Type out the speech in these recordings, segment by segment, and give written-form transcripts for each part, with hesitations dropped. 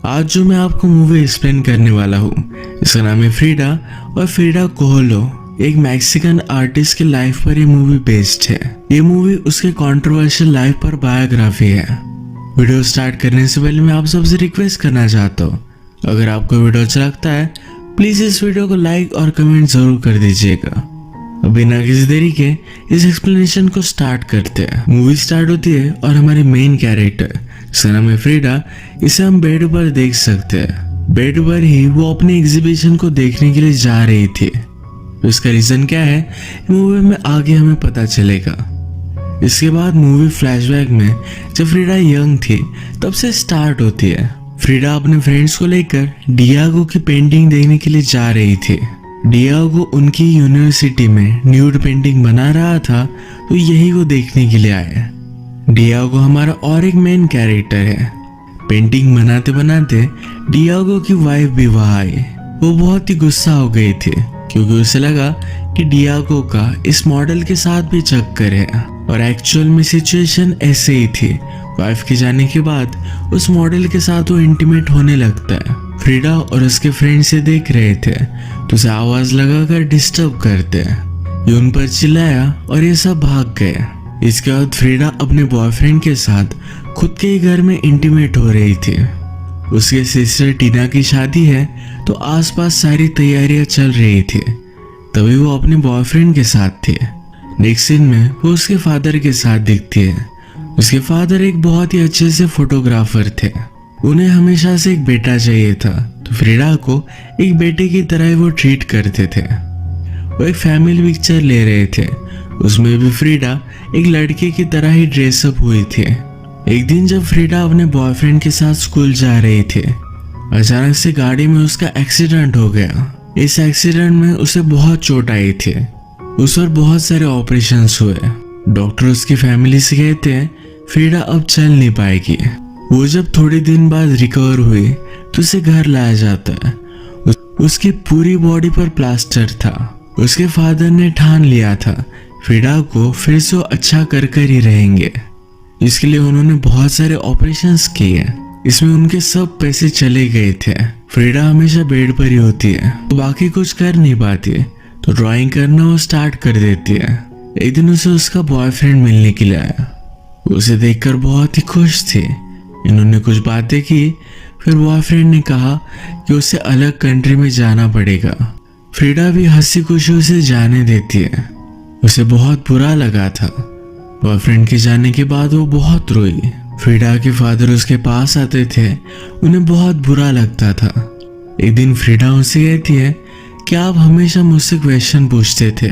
आज जो मैं आपको मूवी एक्सप्लेन करने वाला हूँ, इसका नाम है फ्रीडा और फ्रीडा कोहलो एक मैक्सिकन आर्टिस्ट के लाइफ पर ये मूवी बेस्ड है। ये मूवी उसके कंट्रोवर्शियल लाइफ पर बायोग्राफी है। वीडियो स्टार्ट करने से पहले मैं आप सबसे रिक्वेस्ट करना चाहता हूँ, अगर आपको वीडियो अच्छा लगता है प्लीज इस वीडियो को लाइक और कमेंट जरूर कर दीजिएगा। बिना किसी देरी के इस एक्सप्लेनेशन को स्टार्ट करते हैं। मूवी स्टार्ट होती है और हमारे मेन कैरेक्टर जिसका नाम है फ्रीडा, इसे हम बेड पर देख सकते हैं। बेड पर ही वो अपने एग्जीबिशन को देखने के लिए जा रही थी। इसका रीजन क्या है मूवी में आगे हमें पता चलेगा। इसके बाद मूवी फ्लैशबैक में जब फ्रीडा यंग थी तब से स्टार्ट होती है। फ्रीडा अपने फ्रेंड्स को लेकर डियागो की पेंटिंग देखने के लिए जा रही थी। डियागो उनकी यूनिवर्सिटी में न्यूड पेंटिंग बना रहा था, तो यही वो देखने के लिए आए। डियागो हमारा और एक मेन कैरेक्टर है। पेंटिंग बनाते बनाते डियागो की वाइफ भी वहां आई। वो बहुत ही गुस्सा हो गई थी क्योंकि उसे लगा कि डियागो का इस मॉडल के साथ भी चक्कर है, और एक्चुअल में सिचुएशन ऐसे ही थी। वाइफ के जाने के बाद उस मॉडल के साथ वो इंटीमेट होने लगता है। फ्रीडा और उसके फ्रेंड से देख रहे थे तो उसे आवाज लगाकर डिस्टर्ब करते हैं। ये उन पर चिल्लाया और ये सब भाग गए। इसके बाद फ्रीडा अपने बॉयफ्रेंड के साथ खुद के ही घर में इंटीमेट हो रही थी। उसके सिस्टर टीना की शादी है तो आसपास सारी तैयारियां चल रही थी। तभी वो अपने बॉयफ्रेंड के साथ थी। नेक्स्ट सीन में वो उसके फादर के साथ दिखती है। उसके फादर एक बहुत ही अच्छे से फोटोग्राफर थे। उन्हें हमेशा से एक बेटा चाहिए था, तो फ्रीडा को एक बेटे की तरह ही वो ट्रीट करते थे। वो एक फैमिली पिक्चर ले रहे थे, उसमें भी फ्रीडा एक लड़के की तरह ही ड्रेसअप हुई थी। एक दिन जब फ्रीडा अपने बॉयफ्रेंड के साथ स्कूल जा रही थी, अचानक से गाड़ी में उसका एक्सीडेंट हो गया। इस एक्सीडेंट में उसे बहुत चोट आई थी। उस पर बहुत सारे ऑपरेशंस हुए। डॉक्टर उसकी फैमिली से कहते हैं फ्रीडा अब चल नहीं पाएगी। वो जब थोड़े दिन बाद रिकवर हुई तो उसे घर लाया जाता है। उसकी पूरी बॉडी पर प्लास्टर था। उसके फादर ने ठान लिया था फ्रीडा को फिर से अच्छा कर कर ही रहेंगे। इसके लिए उन्होंने बहुत सारे ऑपरेशंस किए। इसमें उनके सब पैसे चले गए थे। फ्रीडा हमेशा बेड पर ही होती है, तो बाकी कुछ कर नहीं पाती, तो ड्राइंग करना वो स्टार्ट कर देती है। एक दिन उसे उसका बॉयफ्रेंड मिलने के लिए आया। उसे देखकर बहुत ही खुश थी। इन्होंने कुछ बातें की, फिर बॉयफ्रेंड ने कहा कि उसे अलग कंट्री में जाना पड़ेगा। फ्रीडा भी हंसी खुशी उसे जाने देती है। उसे बहुत बुरा लगा था। बॉयफ्रेंड के जाने के बाद वो बहुत रोई। फ्रीडा के फादर उसके पास आते थे, उन्हें बहुत बुरा लगता था। एक दिन फ्रीडा उनसे कहती है कि आप हमेशा मुझसे क्वेश्चन पूछते थे,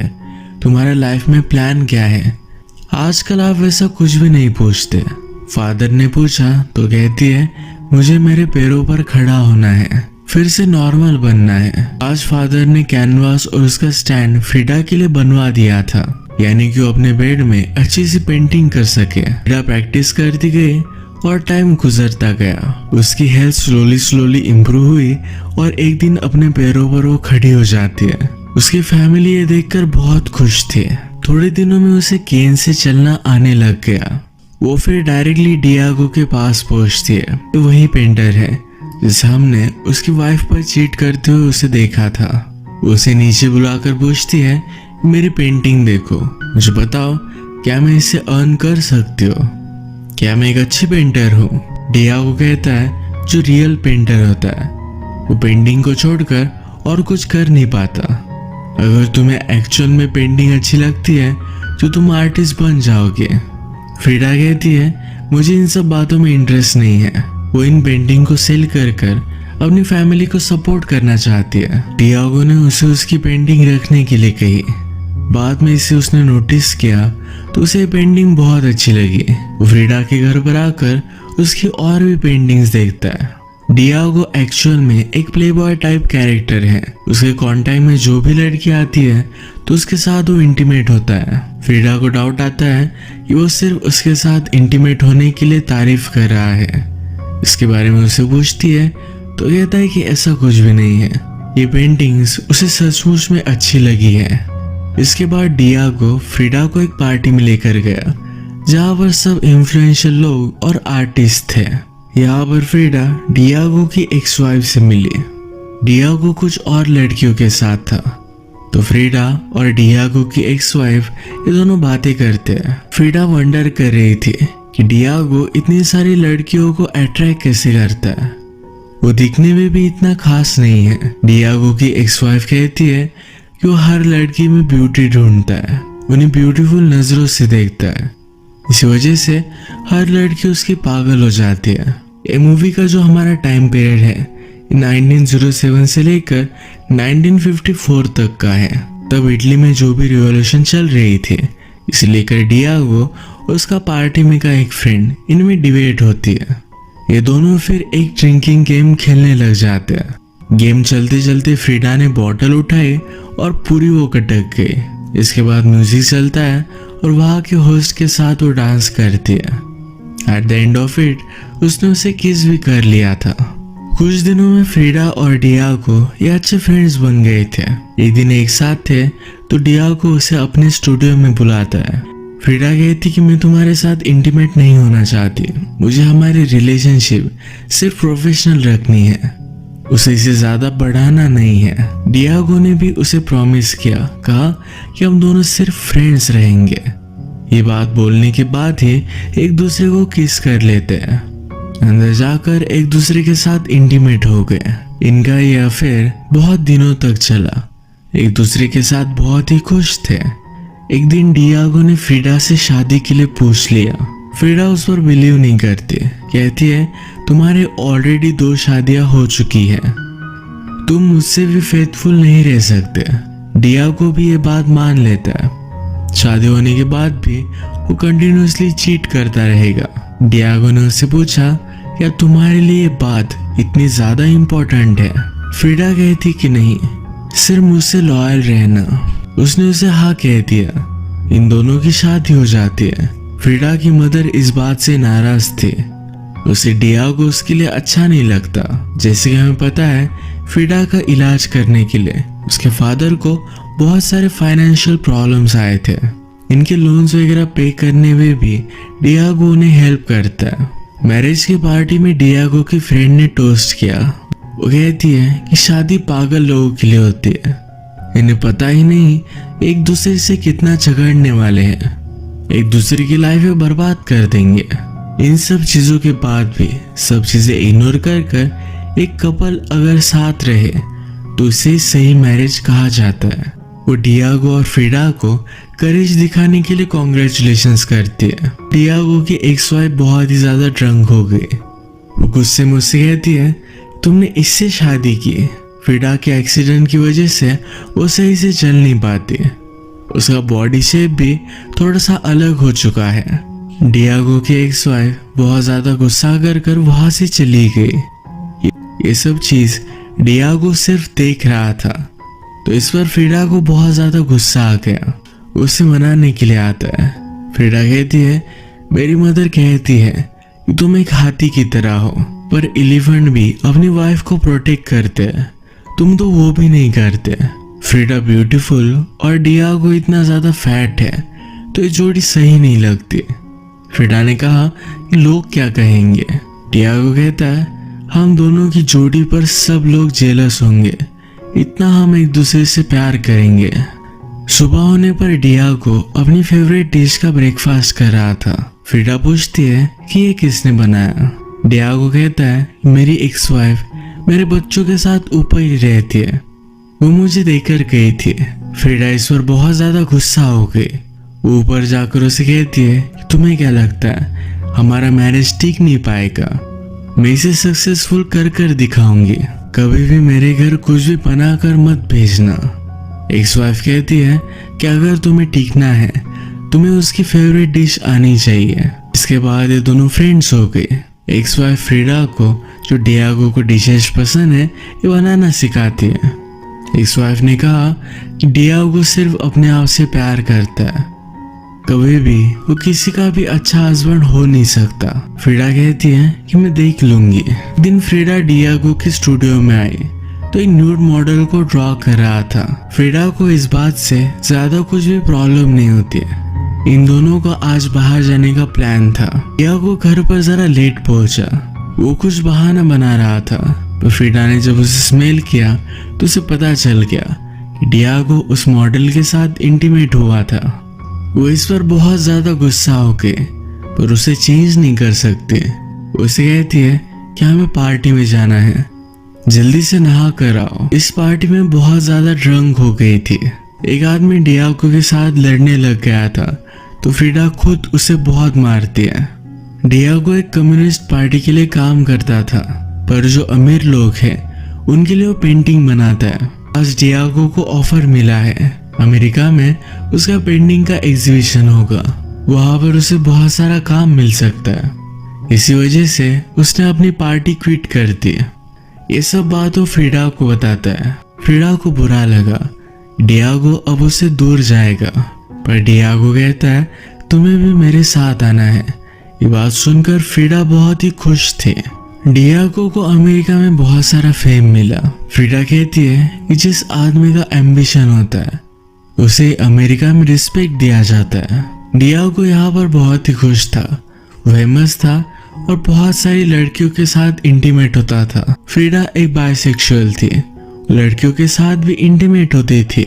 तुम्हारा लाइफ में प्लान क्या है? आजकल आप वैसा कुछ भी नहीं पूछते। फादर ने पूछा तो कहती है मुझे मेरे पैरों पर खड़ा होना है, फिर से नॉर्मल बनना है। आज फादर ने कैनवास और उसका स्टैंड फ्रीडा के लिए बनवा दिया था, यानी कि वो अपने बेड में अच्छी सी पेंटिंग कर सके। फ्रीडा प्रैक्टिस करती गई और टाइम गुजरता गया। उसकी हेल्थ स्लोली इम्प्रूव हुई और एक दिन अपने पैरों पर वो खड़ी हो जाती है। उसकी फैमिली ये देखकर बहुत खुश थी। थोड़े दिनों में उसे केन से चलना आने लग गया। वो फिर डायरेक्टली डियागो के पास पहुंचती है। तो वही पेंटर है जिसे हमने उसकी वाइफ पर चीट करते हुए उसे देखा था। उसे नीचे बुलाकर पूछती है मेरी पेंटिंग देखो, मुझे बताओ क्या मैं इसे अर्न कर सकती हो? क्या मैं एक अच्छी पेंटर हूँ? डियागो कहता है जो रियल पेंटर होता है वो पेंटिंग को छोड़कर और कुछ कर नहीं पाता। अगर तुम्हें एक्चुअल में पेंटिंग अच्छी लगती है तो तुम आर्टिस्ट बन जाओगे। फ्रीडा कहती है मुझे इन सब बातों में इंटरेस्ट नहीं है। वो इन पेंटिंग को सेल कर अपनी फैमिली को सपोर्ट करना चाहती है। डियागो ने उसे उसकी पेंटिंग रखने के लिए कही। बाद में इसे उसने नोटिस किया तो उसे पेंटिंग बहुत अच्छी लगी। वो फ्रीडा के घर पर आकर उसकी और भी पेंटिंग्स देखता है। डियागो एक्चुअल में एक प्लेबॉय टाइप कैरेक्टर है। उसके कांटेक्ट में जो भी लड़की आती है तो उसके साथ वो इंटीमेट होता है। फ्रीडा को डाउट आता है कि वो सिर्फ उसके साथ इंटीमेट होने के लिए तारीफ कर रहा है। इसके बारे में उसे पूछती है तो कहता है कि ऐसा कुछ भी नहीं है, ये पेंटिंग्स उसे सचमुच में अच्छी लगी है। इसके बाद डियागो फ्रीडा को एक पार्टी में लेकर गया जहाँ पर सब इन्फ्लुएंशियल लोग और आर्टिस्ट थे। यहाँ पर फ्रीडा डियागो की एक्स वाइफ से मिली। डियागो कुछ और लड़कियों के साथ था, तो फ्रीडा और डियागो की एक्स वाइफ ये दोनों बातें करते हैं। फ्रीडा वंडर कर रही थी कि डियागो इतनी सारी लड़कियों को अट्रैक्ट कैसे करता है, वो दिखने में भी इतना खास नहीं है। डियागो की एक्स वाइफ कहती है कि वो हर लड़की में ब्यूटी ढूंढता है, उन्हें ब्यूटीफुल नजरों से देखता है, इसी वजह से हर लड़की उसकी पागल हो जाती है। ये मूवी का जो हमारा टाइम पीरियड है 1907 से लेकर 1954 तक का है। तब इटली में जो भी रिवॉल्यूशन चल रही थी, इसे लेकर डियागो और उसका पार्टी में का एक फ्रेंड, इनमें डिबेट होती है। ये दोनों फिर एक ड्रिंकिंग गेम खेलने लग जाते हैं। गेम चलते चलते फ्रीडा ने बॉटल उठाई और पूरी वो कटक गई। इसके बाद म्यूजिक चलता है और वहाँ के होस्ट के साथ वो डांस करती है। At the end of it उसने उसे किस भी कर लिया था। कुछ दिनों में फ्रीडा और डियागो ये अच्छे फ्रेंड्स बन गए थे। एक दिन एक साथ थे तो डियागो उसे अपने स्टूडियो में बुलाता है। फ्रीडा कहती कि मैं तुम्हारे साथ इंटीमेट नहीं होना चाहती, मुझे हमारी रिलेशनशिप सिर्फ प्रोफेशनल रखनी है, उसे इसे ज्यादा बढ़ाना नहीं है। डियागो ने भी उसे प्रॉमिस किया, कहा कि हम दोनों सिर्फ फ्रेंड्स रहेंगे। ये बात बोलने के बाद ही एक दूसरे को किस कर लेते हैं। अंदर जाकर एक दूसरे के साथ इंटीमेट हो गए। इनका ये अफेयर बहुत दिनों तक चला। एक दूसरे के साथ बहुत ही खुश थे। एक दिन डियागो ने फ्रीडा से शादी के लिए पूछ लिया। फ्रीडा उस पर बिलीव नहीं करती, कहती है तुम्हारे ऑलरेडी 2 शादियां हो चुकी है, तुम मुझसे भी फेथफुल नहीं रह सकते। डियागो भी ये बात मान लेता है। शादी होने के बाद भी वो कंटिन्यूअसली चीट करता रहेगा। डियागो ने उससे पूछा क्या तुम्हारे लिए ये बात इतनी ज्यादा इम्पोर्टेंट है? फ्रीडा कहती कि नहीं, सिर्फ मुझसे लॉयल रहना। उसने उसे हाँ कह दिया। इन दोनों की शादी हो जाती है। फ्रीडा की मदर इस बात से नाराज थी, उसे डियागो उसके लिए अच्छा नहीं लगता। जैसे कि हमें पता है फ्रीडा का इलाज करने के लिए उसके फादर को बहुत सारे फाइनेंशियल प्रॉब्लम्स आए थे। इनके लोन्स वगैरह पे करने में भी डियागो उन्हें हेल्प करता है। मैरिज की पार्टी में डियागो की फ्रेंड ने टोस्ट किया। वो कहती है कि शादी पागल लोगों के लिए होती है, इन्हें पता ही नहीं एक दूसरे से कितना झगड़ने वाले हैं, एक दूसरे की लाइफ में बर्बाद कर देंगे। इन सब चीजों के बाद भी सब चीजें इग्नोर कर एक कपल अगर साथ रहे तो उसे सही मैरिज कहा जाता है। वो डियागो और फ्रीडा को करेज दिखाने के लिए कॉन्ग्रेचुलेशंस करती है। डियागो की एक्स वाइफ बहुत ही ज्यादा ड्रंक हो गई। वो गुस्से में उससे कहती है तुमने इससे शादी की। फ्रीडा के एक्सीडेंट की वजह से वो सही से चल नहीं पाती, उसका बॉडी शेप भी थोड़ा सा अलग हो चुका है। डियागो की एक्स वाइफ बहुत ज्यादा गुस्सा कर वहां से चली गई। ये सब चीज डियागो सिर्फ देख रहा था, तो इस पर फ्रीडा को बहुत ज्यादा गुस्सा आ गया। उसे मनाने के लिए आता है। फ्रीडा कहती है मेरी मदर कहती है कि तुम एक हाथी की तरह हो, पर एलिफेंट भी अपनी वाइफ को प्रोटेक्ट करते हैं, तुम तो वो भी नहीं करते। फ्रीडा ब्यूटीफुल और डियागो इतना ज्यादा फैट है, तो ये जोड़ी सही नहीं लगती। फ्रीडा ने कहा कि लोग क्या कहेंगे। डियागो कहता है हम दोनों की जोड़ी पर सब लोग जेलस होंगे, इतना हम एक दूसरे से प्यार करेंगे। सुबह होने पर डियागो अपनी फेवरेट डिश का ब्रेकफास्ट कर रहा था। फ्रीडा पूछती है कि ये किसने बनाया। डियागो कहता है मेरी एक्स वाइफ मेरे बच्चों के साथ ऊपर ही रहती है, वो मुझे देकर गई थी। फ्रीडा इस पर बहुत ज्यादा गुस्सा हो गई। वो ऊपर जाकर उसे कहती है कि तुम्हें क्या लगता है हमारा मैरिज टिक नहीं पाएगा? मैं इसे सक्सेसफुल कर दिखाऊंगी, कभी भी मेरे घर कुछ भी बना कर मत भेजना। एक्स वाइफ कहती है कि अगर तुम्हें टिकना है तुम्हें उसकी फेवरेट डिश आनी चाहिए। इसके बाद ये दोनों फ्रेंड्स हो गए। एक्स वाइफ फ्रीडा को जो डियागो को डिशेस पसंद है ये बनाना सिखाती है। एक्स वाइफ ने कहा कि डियागो सिर्फ अपने आप से प्यार करता है, कभी भी वो किसी का भी अच्छा हस्बैंड हो नहीं सकता। फ्रीडा कहती है कि मैं देख लूंगी। दिन फ्रीडा डियागो के स्टूडियो में आई तो एक न्यूड मॉडल को ड्रॉ कर रहा था। फ्रीडा को इस बात से ज्यादा कुछ भी प्रॉब्लम नहीं होती है। इन दोनों का आज बाहर जाने का प्लान था। डियागो घर पर जरा लेट पहुंचा। वो कुछ बहाना बना रहा था, पर फ्रीडा ने जब उसे स्मेल किया तो उसे पता चल गया कि डियागो उस मॉडल के साथ इंटीमेट हुआ था। वो इस पर बहुत ज्यादा गुस्सा होके पर उसे चेंज नहीं कर सकते। उसे कहती है कि हमें पार्टी में जाना है, जल्दी से नहा कर आओ। इस पार्टी में बहुत ज्यादा ड्रंक हो गई थी। एक आदमी डियागो के साथ लड़ने लग गया था तो फ्रीडा खुद उसे बहुत मारती है। डियागो एक कम्युनिस्ट पार्टी के लिए काम करता था, पर जो अमीर लोग हैं उनके लिए वो पेंटिंग बनाता है। आज डियागो को ऑफर मिला है अमेरिका में उसका पेंटिंग का एग्जीबिशन होगा, वहां पर उसे बहुत सारा काम मिल सकता है। इसी वजह से उसने अपनी पार्टी क्विट कर दी। ये सब बात वो फ्रीडा को बताता है। फ्रीडा को बुरा लगा, डियागो अब उससे दूर जाएगा, पर डियागो कहता है तुम्हें भी मेरे साथ आना है। ये बात सुनकर फ्रीडा बहुत ही खुश थी। डियागो को अमेरिका में बहुत सारा फेम मिला। फ्रीडा कहती है कि जिस आदमी का एम्बिशन होता है उसे अमेरिका में रिस्पेक्ट दिया जाता है। डियागो यहाँ पर बहुत ही खुश था, फेमस था और बहुत सारी लड़कियों के साथ इंटीमेट होता था। फ्रीडा एक बाइसेक्सुअल थी, लड़कियों के साथ भी इंटीमेट होती थी।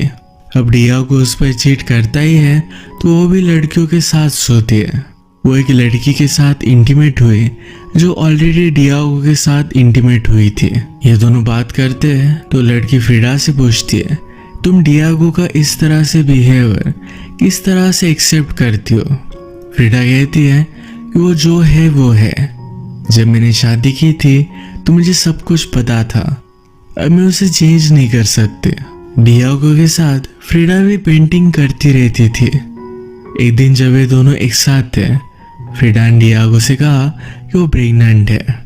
अब डियागो उस पर चीट करता ही है तो वो भी लड़कियों के साथ सोती है। वो एक लड़की के साथ इंटीमेट हुई जो ऑलरेडी डियागो के साथ इंटीमेट हुई थी। ये दोनों बात करते हैं तो लड़की फ्रीडा से पूछती है तुम डियागो का इस तरह से बिहेवियर किस तरह से एक्सेप्ट करती हो। फ्रीडा कहती है कि वो जो है वो है। जब मैंने शादी की थी तो मुझे सब कुछ पता था, अब मैं उसे चेंज नहीं कर सकते। डियागो के साथ फ्रीडा भी पेंटिंग करती रहती थी। एक दिन जब ये दोनों एक साथ थे, फ्रीडा ने डियागो से कहा कि वो प्रेग्नेंट है।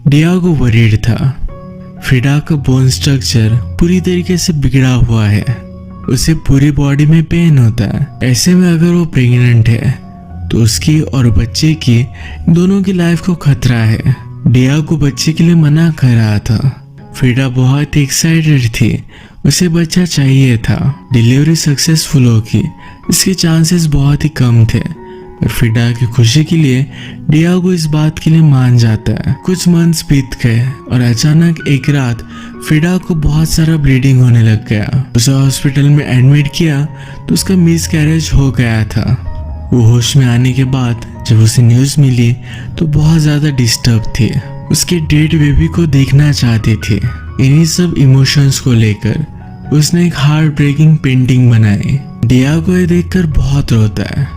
डियागो वरीड था। फ्रीडा का बोन स्ट्रक्चर पूरी तरीके से बिगड़ा हुआ है, उसे पूरी बॉडी में पेन होता है। ऐसे में अगर वो प्रेग्नेंट है तो उसकी और बच्चे की दोनों की लाइफ को खतरा है। डियागो बच्चे के लिए मना कर रहा था। फ्रीडा बहुत एक्साइटेड थी, उसे बच्चा चाहिए था। डिलीवरी सक्सेसफुल होगी इसके चांसेस बहुत ही कम थे, पर फ्रीडा की खुशी के लिए डियागो इस बात के लिए मान जाता है। कुछ मंथ्स बीत गए और अचानक एक रात फ्रीडा को बहुत सारा ब्लीडिंग होने लग गया। उसे हॉस्पिटल में एडमिट किया तो उसका मिसकैरेज हो गया था। वो होश में आने के बाद जब उसे न्यूज़ मिली तो बहुत ज़्यादा डिस्टर्ब थी। उसके डेड बेबी को देखना चाहती थी। इन्हीं सब इमोशंस को लेकर उसने एक हार्ट ब्रेकिंग पेंटिंग बनाई। डियागो ये देखकर बहुत रोता है।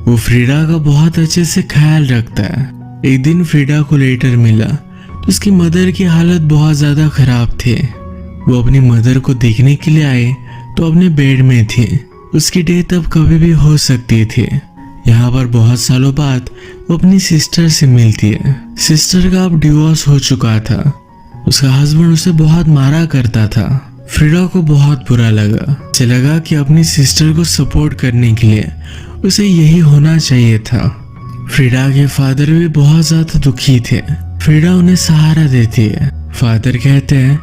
वो फ्रीडा का बहुत अच्छे से ख्याल रखता है। एक दिन फ्रीडा को लेटर मिला तो उसकी मदर की हालत बहुत ज़्यादा खराब थी। वो अपनी मदर को देखने के लिए आए तो अपने बेड में थी। उसकी डेथ अब कभी भी हो सकती थी। यहाँ पर बहुत सालों बाद वो अपनी सिस्टर से मिलती है। सिस्टर का अब डिवोर्स हो चुका था। उसका हस्बैंड उसे बहुत मारा करता था। फ्रीडा को बहुत बुरा लगा। उसे लगा कि अपनी सिस्टर को सपोर्ट करने के लिए उसे यही होना चाहिए था। फ्रीडा के फादर भी बहुत ज्यादा दुखी थे। फ्रीडा उन्हें सहारा देती है। फादर कहते हैं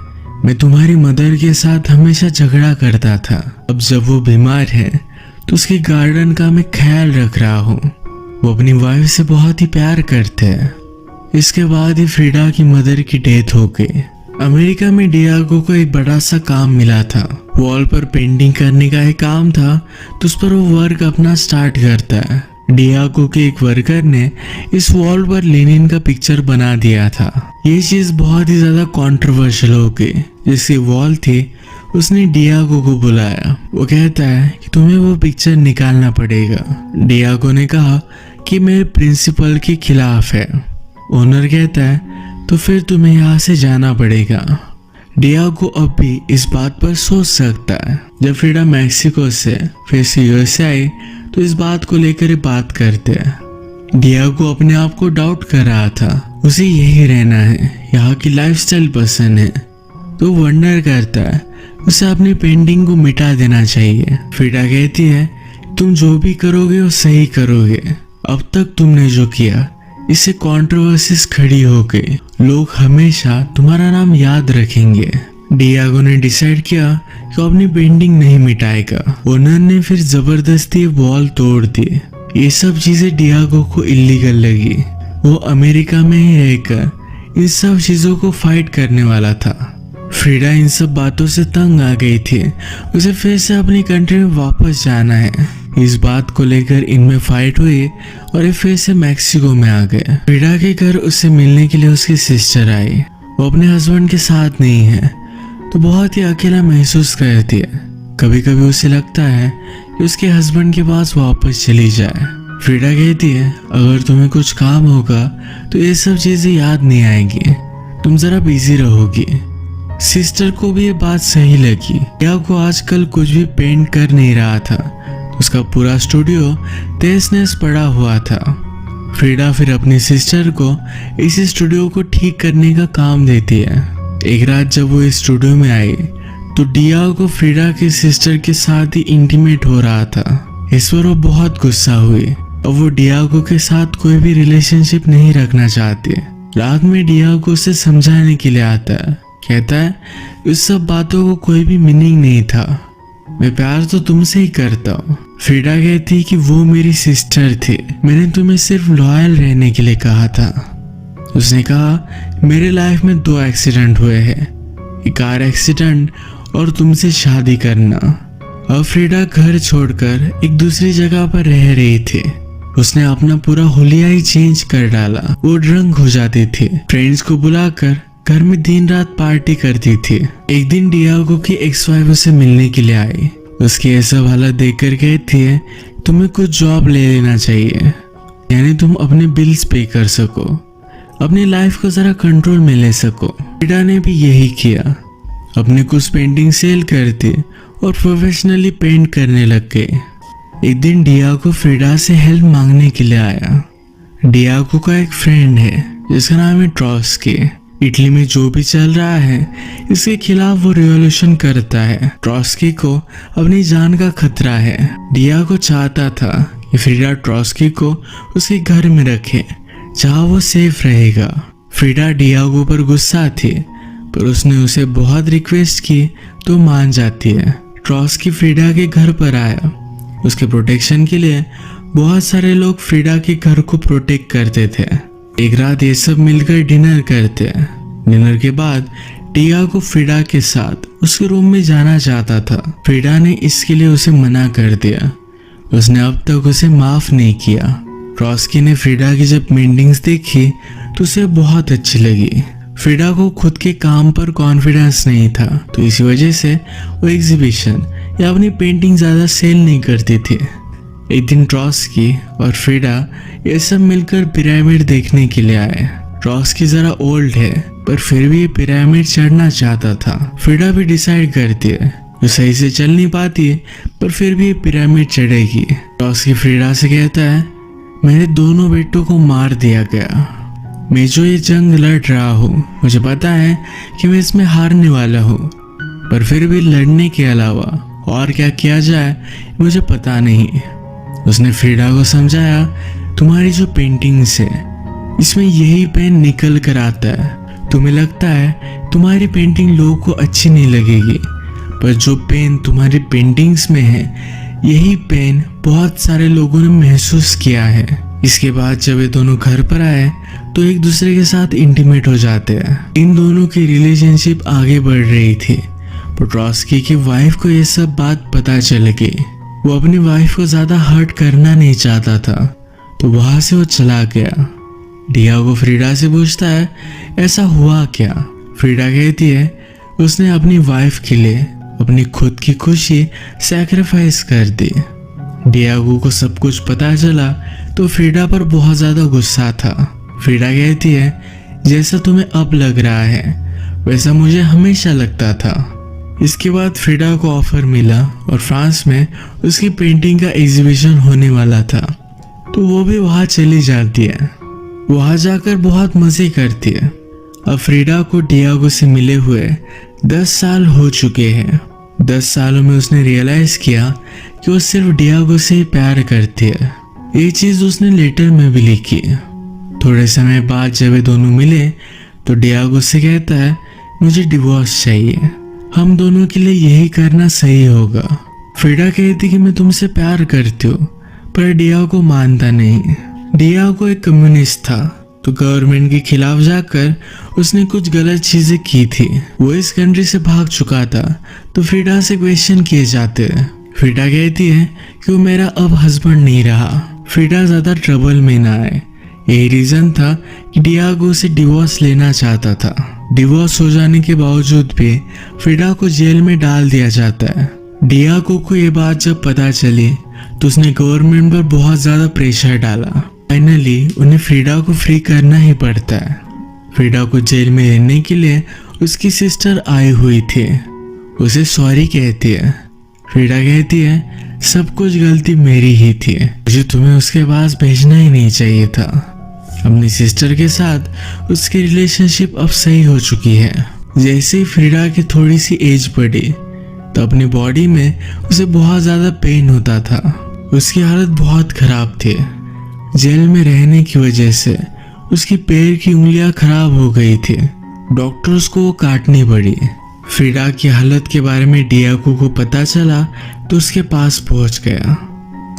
मैं तुम्हारी मदर के साथ हमेशा झगड़ा करता था, अब जब वो बीमार है तो उसके गार्डन का मैं ख्याल रख रहा हूँ। वो अपनी वाइफ से बहुत ही प्यार करते हैं। इसके बाद ही फ्रीडा की मदर की डेथ हो गई। अमेरिका में डियागो को एक बड़ा सा काम मिला था। वॉल पर पेंटिंग करने का एक काम था तो उस पर वो वर्क अपना स्टार्ट करता है। डियागो के एक वर्कर ने इस वॉल पर लेनिन का पिक्चर बना दिया था। ये चीज बहुत ही ज्यादा कंट्रोवर्शियल हो गई। जिसकी वॉल थी उसने डियागो को बुलाया। वो कहता है कि तुम्हें वो पिक्चर निकालना पड़ेगा। डियागो ने कहा कि मेरे प्रिंसिपल के खिलाफ है। ओनर कहता है तो फिर तुम्हें यहाँ से जाना पड़ेगा। डियागो अब भी इस बात पर सोच सकता है। जब फ्रीडा मैक्सिको से फिर से यूएसए आई तो इस बात को लेकर बात करते हैं। डियागो अपने आप को डाउट कर रहा था। उसे यही रहना है, यहाँ की लाइफस्टाइल पसंद है। तो वंडर करता है उसे अपनी पेंटिंग को मिटा देना चाहिए। फ्रीडा कहती है तुम जो भी करोगे वो सही करोगे। अब तक तुमने जो किया इससे कंट्रोवर्सीज खड़ी हो गई। लोग हमेशा तुम्हारा नाम याद रखेंगे। डियागो ने डिसाइड किया कि वो अपनी पेंटिंग नहीं मिटाएगा। ओनर ने फिर जबरदस्ती वॉल तोड़ दी। ये सब चीजें डियागो को इलीगल लगी। वो अमेरिका में ही रहकर इन सब चीजों को फाइट करने वाला था। फ्रीडा इन सब बातों से तंग आ गई थी। उसे फिर से अपनी कंट्री में वापस जाना है। इस बात को लेकर इनमें फाइट हुई और ये फिर से मैक्सिको में आ गए। फ्रीडा के घर उससे मिलने के लिए उसकी सिस्टर आई। वो अपने हस्बैंड के साथ नहीं है तो बहुत ही अकेला महसूस करती है। कभी कभी उसे लगता है कि उसके हस्बैंड के पास वापस चली जाए। फ्रीडा कहती है अगर तुम्हें कुछ काम होगा तो ये सब चीजें याद नहीं आएंगी, तुम जरा बिजी रहोगी। सिस्टर को भी ये बात सही लगी। या को आजकल कुछ भी पेंट कर नहीं रहा था, उसका पूरा स्टूडियो तहस नहस पड़ा हुआ था। फ्रीडा फिर अपनी सिस्टर को इस स्टूडियो को ठीक करने का काम देती है। एक रात जब वो इस स्टूडियो में आई तो डियागो फ्रीडा की सिस्टर के साथ ही इंटीमेट हो रहा था। इस पर वो बहुत गुस्सा हुई और वो डियागो के साथ कोई भी रिलेशनशिप नहीं रखना चाहती। रात में डियागो उसे समझाने के लिए आता है। कहता है इस सब बातों को कोई भी मीनिंग नहीं था, मैं प्यार तो तुमसे ही करता हूँ। फ्रीडा कहती कि वो मेरी सिस्टर थी, मैंने तुम्हें सिर्फ लॉयल रहने के लिए कहा था। उसने कहा मेरे लाइफ में 2 एक्सीडेंट हुए हैं, एक कार एक्सीडेंट और तुमसे शादी करना। अब फ्रीडा घर छोड़कर एक दूसरी जगह पर रह रही थी। उसने अपना पूरा हुलिया ही चेंज कर डाला। वो ड्रंक हो जाती थी, फ्रेंड्स को बुलाकर घर में दिन रात पार्टी करती थी। एक दिन डियागो की एक्स वाइफ उसे मिलने के लिए आई। उसकी ऐसा हालत देखकर कहती है तुम्हें कुछ जॉब ले लेना चाहिए, यानी तुम अपने बिल्स पे कर सको, अपनी लाइफ को जरा कंट्रोल में ले सको। फ्रीडा ने भी यही किया, अपने कुछ पेंटिंग सेल करते और प्रोफेशनली पेंट करने लग गए। एक दिन डियागो फ्रीडा से हेल्प मांगने के लिए आया। डियागो का एक फ्रेंड है जिसका नाम है ट्रॉस्की। इटली में जो भी चल रहा है इसके खिलाफ वो रिवॉल्यूशन करता है। ट्रॉस्की को अपनी जान का खतरा है। डियागो चाहता था कि फ्रीडा ट्रॉस्की को उसके घर में रखे जहाँ वो सेफ रहेगा। फ्रीडा डियागो पर गुस्सा थी पर उसने उसे बहुत रिक्वेस्ट की तो मान जाती है। ट्रॉस्की फ्रीडा के घर पर आया। उसके प्रोटेक्शन के लिए बहुत सारे लोग फ्रीडा के घर को प्रोटेक्ट करते थे। एक रात ये सब मिलकर डिनर करते हैं। डिनर के बाद डियागो फ्रीडा के साथ उसके रूम में जाना चाहता था। फ्रीडा ने इसके लिए उसे मना कर दिया। उसने अब तक उसे माफ नहीं किया। ट्रॉस्की ने फ्रीडा की जब पेंटिंग्स देखी तो उसे बहुत अच्छी लगी। फ्रीडा को खुद के काम पर कॉन्फिडेंस नहीं था तो इसी वजह से वो एग्जीबिशन या अपनी पेंटिंग ज्यादा सेल नहीं करती थी। एक दिन ट्रॉस्की और फ्रीडा ये सब मिलकर पिरामिड देखने के लिए आए। ट्रॉस्की जरा ओल्ड है पर फिर भी ये पिरामिड चढ़ना चाहता था। फ्रीडा भी डिसाइड करती है जो सही से चल नहीं पाती पर फिर भी ये पिरामिड चढ़ेगी। ट्रॉस्की फ्रीडा से कहता है मेरे दोनों बेटों को मार दिया गया, मैं जो ये जंग लड़ रहा हूँ मुझे पता है कि मैं इसमें हारने वाला हूँ, पर फिर भी लड़ने के अलावा और क्या किया जाए मुझे पता नहीं। उसने फ्रीडा को समझाया तुम्हारी जो पेंटिंग्स है इसमें यही पेन निकल कर आता है। तुम्हें लगता है तुम्हारी पेंटिंग लोगों को अच्छी नहीं लगेगी पर जो पेन तुम्हारी पेंटिंग्स में है यही पेन बहुत सारे लोगों ने महसूस किया है। इसके बाद जब ये दोनों घर पर आए तो एक दूसरे के साथ इंटीमेट हो जाते हैं। इन दोनों की रिलेशनशिप आगे बढ़ रही थी पर ट्रॉस्की की वाइफ को ये सब बात पता चल गई। वो अपनी वाइफ को ज्यादा हर्ट करना नहीं चाहता था तो वहां से वो चला गया। डियागो फ्रीडा से पूछता है ऐसा हुआ क्या। फ्रीडा कहती है उसने अपनी वाइफ के लिए अपनी खुद की खुशी सैक्रिफाइस कर दी। डियागो को सब कुछ पता चला तो फ्रीडा पर बहुत ज्यादा गुस्सा था। फ्रीडा कहती है जैसा तुम्हें अब लग रहा है वैसा मुझे हमेशा लगता था। इसके बाद फ्रीडा को ऑफर मिला और फ्रांस में उसकी पेंटिंग का एग्जीबिशन होने वाला था तो वो भी वहां चली जाती है। वहां जाकर बहुत मजे करती है। अब फ्रीडा को डियागो से मिले हुए 10 साल हो चुके हैं। 10 सालों में उसने रियलाइज किया कि वो सिर्फ डियागो से ही प्यार करती है। ये चीज उसने लेटर में भी लिखी। थोड़े समय बाद जब ये दोनों मिले तो डियागो से कहता है मुझे डिवोर्स चाहिए, हम दोनों के लिए यही करना सही होगा। फ्रीडा कहती कि मैं तुमसे प्यार करती हूँ पर डियागो मानता नहीं। डियागो एक कम्युनिस्ट था तो गवर्नमेंट के खिलाफ जाकर उसने कुछ गलत चीजें की थी। वो इस कंट्री से भाग चुका था। तो फ्रीडा से क्वेश्चन किए जाते हैं। फ्रीडा कहती है कि वो मेरा अब हस्बैंड नहीं रहा। फ्रीडा ज्यादा ट्रबल में ना आए, यही रीजन था कि डियागो से डिवोर्स लेना चाहता था। डिवोर्स हो जाने के बावजूद भी फ्रीडा को जेल में डाल दिया जाता है। डियागो को ये बात जब पता चली तो उसने गवर्नमेंट पर बहुत ज्यादा प्रेशर डाला। फाइनली उन्हें फ्रीडा को फ्री करना ही पड़ता है। फ्रीडा को जेल में रहने के लिए उसकी सिस्टर आई हुई थी। उसे सॉरी कहती है। फ्रीडा कहती है सब कुछ गलती मेरी ही थी, मुझे तुम्हें उसके पास भेजना ही नहीं चाहिए था। अपनी सिस्टर के साथ उसकी रिलेशनशिप अब सही हो चुकी है। जैसे ही फ्रीडा की थोड़ी सी एज बढ़ी तो अपनी बॉडी में उसे बहुत ज्यादा पेन होता था। उसकी हालत बहुत खराब थी। जेल में रहने की वजह से उसकी पैर की उंगलियां खराब हो गई थी। डॉक्टर्स को वो काटनी पड़ी। फ्रीडा की हालत के बारे में डियागो को पता चला तो उसके पास पहुंच गया।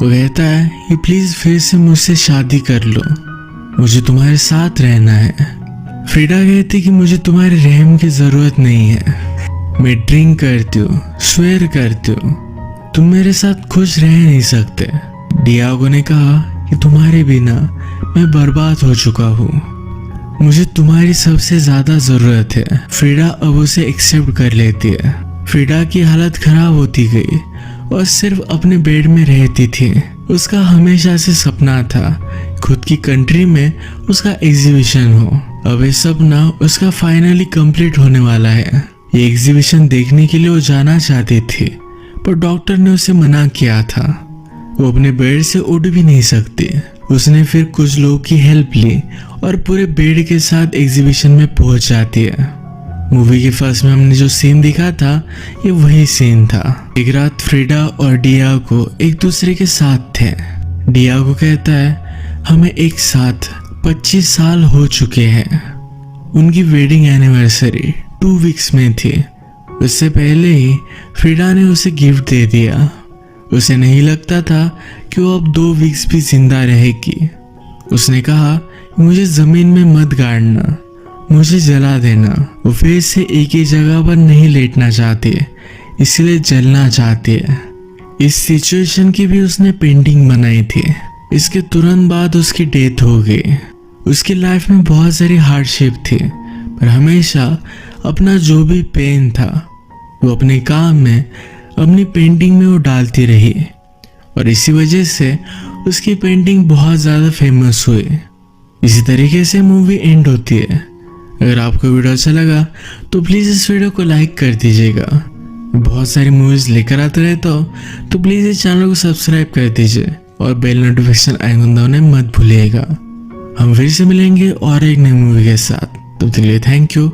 वो कहता है कि प्लीज फिर से मुझसे शादी कर लो, मुझे तुम्हारे साथ रहना है। फ्रीडा कहती कि मुझे तुम्हारे रहम की जरूरत नहीं है, मैं ड्रिंक करती हूँ, स्वेयर करती हूँ, तुम मेरे साथ खुश रह नहीं सकते। डियागो ने कहा कि तुम्हारे बिना मैं बर्बाद हो चुका हूँ, मुझे तुम्हारी सबसे ज्यादा जरूरत है। फ्रीडा अब उसे एक्सेप्ट कर लेती है। फ्रीडा की हालत खराब होती गई और सिर्फ अपने बेड में रहती थी। उसका हमेशा से सपना था खुद की कंट्री में उसका एग्जीबिशन हो। अब ये सपना उसका फाइनली कंप्लीट होने वाला है। ये एग्जीबिशन देखने के लिए वो जाना चाहती थी पर डॉक्टर ने उसे मना किया था। वो अपने बेड से उठ भी नहीं सकती। उसने फिर कुछ लोगों की हेल्प ली और पूरे बेड के साथ एग्जीबिशन में पहुंच जाती है। मूवी के फर्स्ट में हमने जो सीन दिखा था ये वही सीन था। एक रात फ्रीडा और डियागो एक दूसरे के साथ थे। डियागो कहता है हमें एक साथ 25 साल हो चुके हैं। उनकी वेडिंग एनिवर्सरी 2 वीक्स में थी। उससे पहले ही फ्रीडा ने उसे गिफ्ट दे दिया। उसे नहीं लगता था कि वो अब 2 वीक्स भी जिंदा रहेगी। उसने कहा मुझे जमीन में मत गाड़ना, मुझे जला देना। वो फिर से एक ही जगह पर नहीं लेटना चाहती, इसलिए जलना चाहती है। इस सिचुएशन की भी उसने पेंटिंग बनाई थी। इसके तुरंत बाद उसकी डेथ हो गई। उसकी लाइफ में बहुत सारी हार्डशिप थी पर हमेशा अपना जो भी पेन था वो अपने काम में, अपनी पेंटिंग में वो डालती रही और इसी वजह से उसकी पेंटिंग बहुत ज़्यादा फेमस हुई। इसी तरीके से मूवी एंड होती है। अगर आपको वीडियो अच्छा लगा तो प्लीज़ इस वीडियो को लाइक कर दीजिएगा। बहुत सारी मूवीज़ लेकर आते रहता हूँ तो प्लीज़ इस चैनल को सब्सक्राइब कर दीजिए और बेल नोटिफिकेशन आइकन दबाना मत भूलिएगा। हम फिर से मिलेंगे और एक नई मूवी के साथ। तब तक के लिए थैंक यू